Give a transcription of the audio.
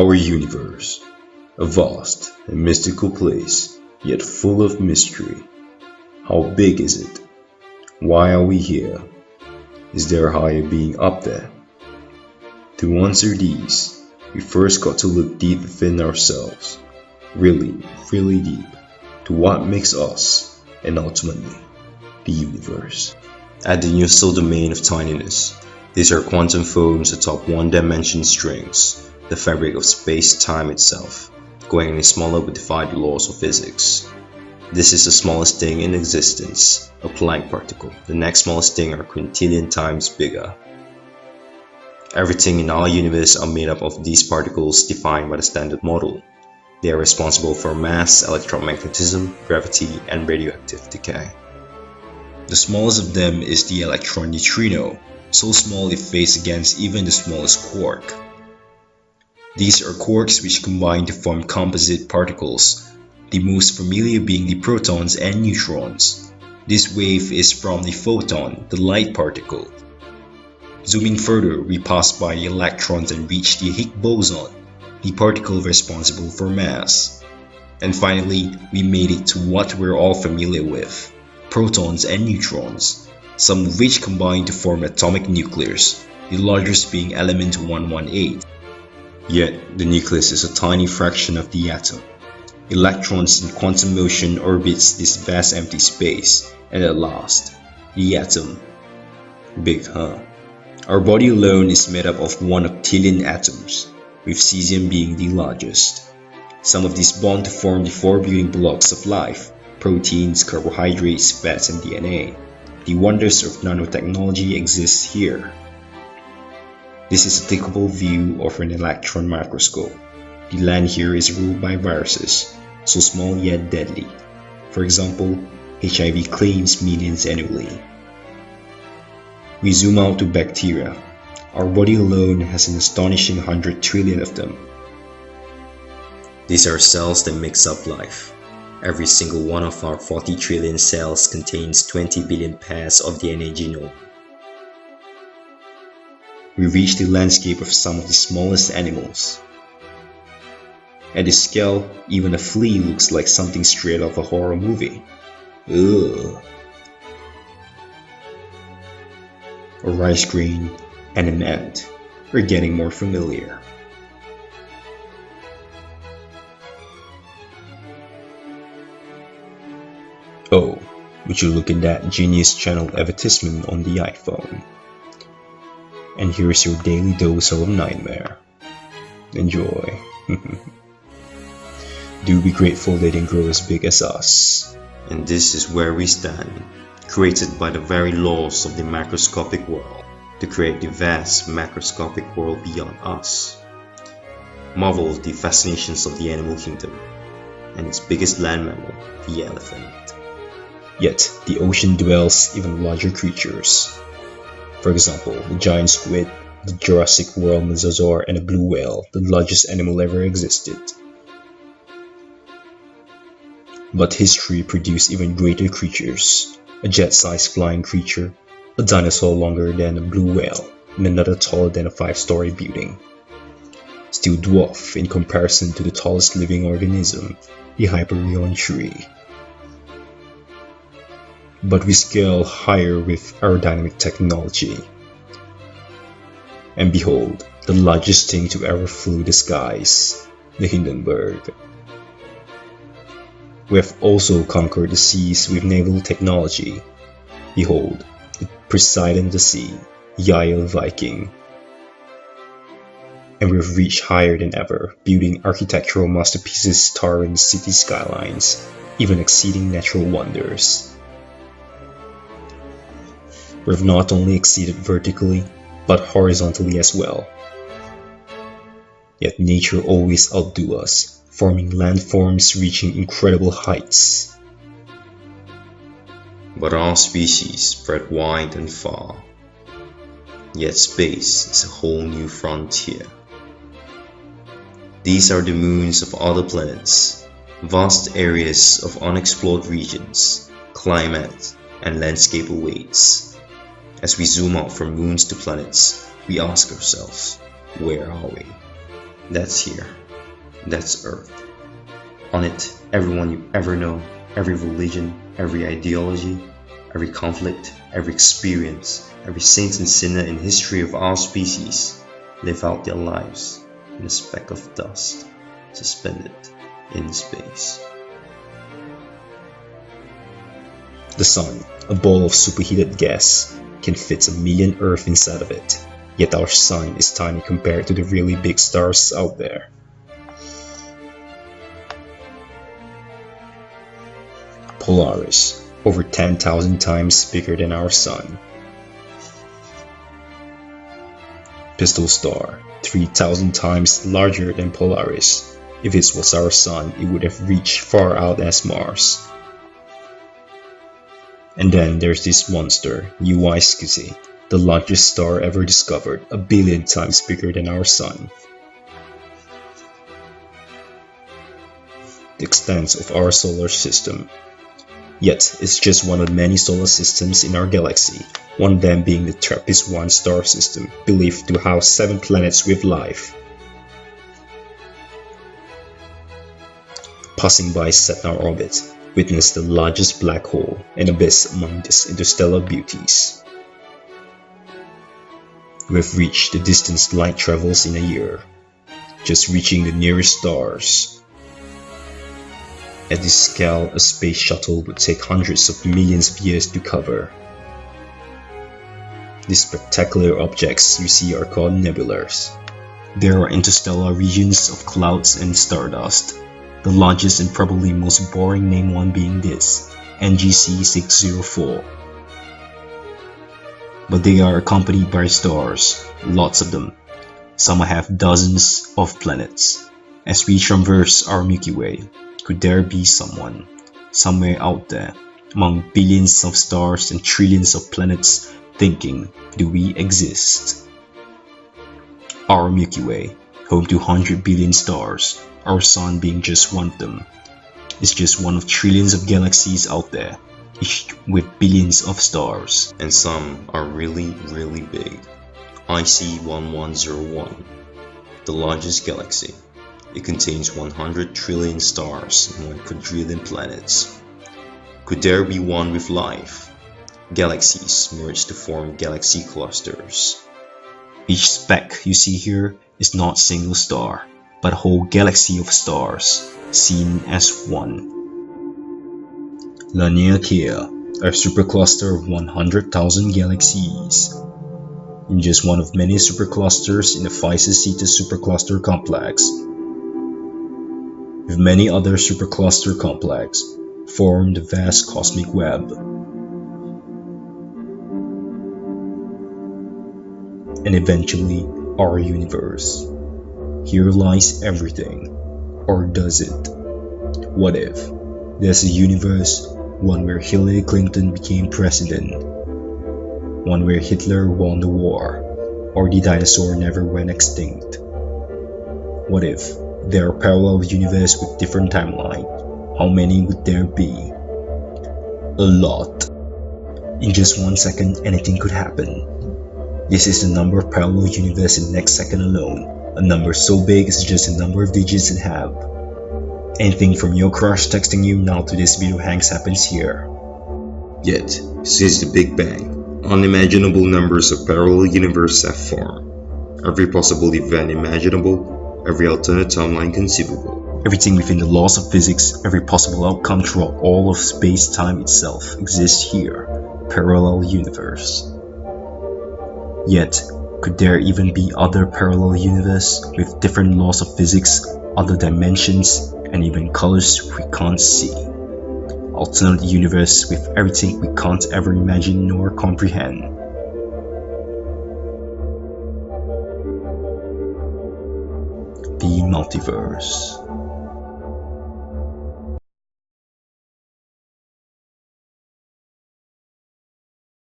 Our universe, a vast and mystical place, yet full of mystery. How big is it? Why are we here? Is there a higher being up there? To answer these, we first got to look deep within ourselves, really deep, to what makes us, and ultimately, the universe. At the universal domain of tininess, these are quantum foams atop one-dimension strings, the fabric of space-time itself, going any smaller would defy the laws of physics. This is the smallest thing in existence, a Planck particle. The next smallest thing are quintillion times bigger. Everything in our universe are made up of these particles defined by the standard model. They are responsible for mass, electromagnetism, gravity, and radioactive decay. The smallest of them is the electron neutrino, so small it weighs against even the smallest quark. These are quarks which combine to form composite particles, the most familiar being the protons and neutrons. This wave is from the photon, the light particle. Zooming further, we pass by the electrons and reach the Higgs boson, the particle responsible for mass. And finally, we made it to what we're all familiar with, protons and neutrons, some of which combine to form atomic nucleus, the largest being element 118. Yet, the nucleus is a tiny fraction of the atom. Electrons in quantum motion orbits this vast empty space, and at last, the atom. Big, huh? Our body alone is made up of 1 octillion atoms, with cesium being the largest. Some of these bond to form the 4 building blocks of life: proteins, carbohydrates, fats, and DNA. The wonders of nanotechnology exist here. This is a clickable view of an electron microscope. The land here is ruled by viruses, so small yet deadly. For example, HIV claims millions annually. We zoom out to bacteria. Our body alone has an astonishing 100 trillion of them. These are cells that makes up life. Every single one of our 40 trillion cells contains 20 billion pairs of DNA genome. We reach the landscape of some of the smallest animals. At this scale, even a flea looks like something straight off a horror movie. Ugh. A rice grain and an ant. We're getting more familiar. Oh, would you look at that Genius Channel advertisement on the iPhone? And here's your daily dose of nightmare. Enjoy. Do be grateful they didn't grow as big as us. And this is where we stand, created by the very laws of the macroscopic world, to create the vast macroscopic world beyond us. Marvel of the fascinations of the animal kingdom, and its biggest land mammal, the elephant. Yet, the ocean dwells even larger creatures. For example, the giant squid, the Jurassic World mosasaur, and a blue whale, the largest animal ever existed. But history produced even greater creatures, a jet-sized flying creature, a dinosaur longer than a blue whale, and another taller than a 5-story building. Still dwarf in comparison to the tallest living organism, the Hyperion tree. But we scale higher with aerodynamic technology. And behold, the largest thing to ever flew the skies, the Hindenburg. We have also conquered the seas with naval technology. Behold, the Poseidon of the sea, Yael Viking. And we've reached higher than ever, building architectural masterpieces towering city skylines, even exceeding natural wonders. We've not only exceeded vertically, but horizontally as well. Yet nature always outdo us, forming landforms reaching incredible heights. But our species spread wide and far. Yet space is a whole new frontier. These are the moons of other planets, vast areas of unexplored regions, climate, and landscape awaits. As we zoom out from moons to planets, we ask ourselves, where are we? That's here. That's Earth. On it, everyone you ever know, every religion, every ideology, every conflict, every experience, every saint and sinner in history of our species live out their lives in a speck of dust, suspended in space. The sun, a ball of superheated gas, can fit 1 million Earth inside of it, yet our sun is tiny compared to the really big stars out there. Polaris, over 10,000 times bigger than our sun. Pistol Star, 3,000 times larger than Polaris. If it was our sun, it would have reached far out as Mars. And then there's this monster, müqayisəsi, the largest star ever discovered, 1 billion times bigger than our sun. The extent of our solar system. Yet, it's just one of many solar systems in our galaxy, one of them being the TRAPPIST-1 star system, believed to house 7 planets with life. Passing by Sedna orbit, witness the largest black hole and abyss among these interstellar beauties. We have reached the distance light travels in a year, just reaching the nearest stars. At this scale, a space shuttle would take hundreds of millions of years to cover. These spectacular objects you see are called nebulas. There are interstellar regions of clouds and stardust, the largest and probably most boring named one being this, NGC 604. But they are accompanied by stars, lots of them. Some have dozens of planets. As we traverse our Milky Way, could there be someone, somewhere out there, among billions of stars and trillions of planets, thinking, do we exist? Our Milky Way, home to 100 billion stars, our sun being just one of them, is just one of trillions of galaxies out there, each with billions of stars. And some are really, really big. IC 1101, the largest galaxy. It contains 100 trillion stars and 1 quadrillion planets. Could there be one with life? Galaxies merge to form galaxy clusters. Each speck you see here is not a single star, but a whole galaxy of stars, seen as one. Laniakea, a supercluster of 100,000 galaxies. In just one of many superclusters in the Physis-Zeta supercluster complex, with many other supercluster complexes, form the vast cosmic web. And eventually, our universe. Here lies everything. Or does it? What if there's a universe, one where Hillary Clinton became president, one where Hitler won the war, or the dinosaur never went extinct? What if there are parallel universes with different timelines? How many would there be? A lot. In just 1 second, anything could happen. This is the number of parallel universes in the next second alone. A number so big it's just the number of digits it have. Anything from your crush texting you now to this video hangs happens here. Yet, since the Big Bang, unimaginable numbers of parallel universes have formed. Every possible event imaginable, every alternate timeline conceivable. Everything within the laws of physics, every possible outcome throughout all of space-time itself exists here, parallel universe. Yet, could there even be other parallel universes with different laws of physics, other dimensions, and even colors we can't see? Alternate universe with everything we can't ever imagine nor comprehend. The multiverse.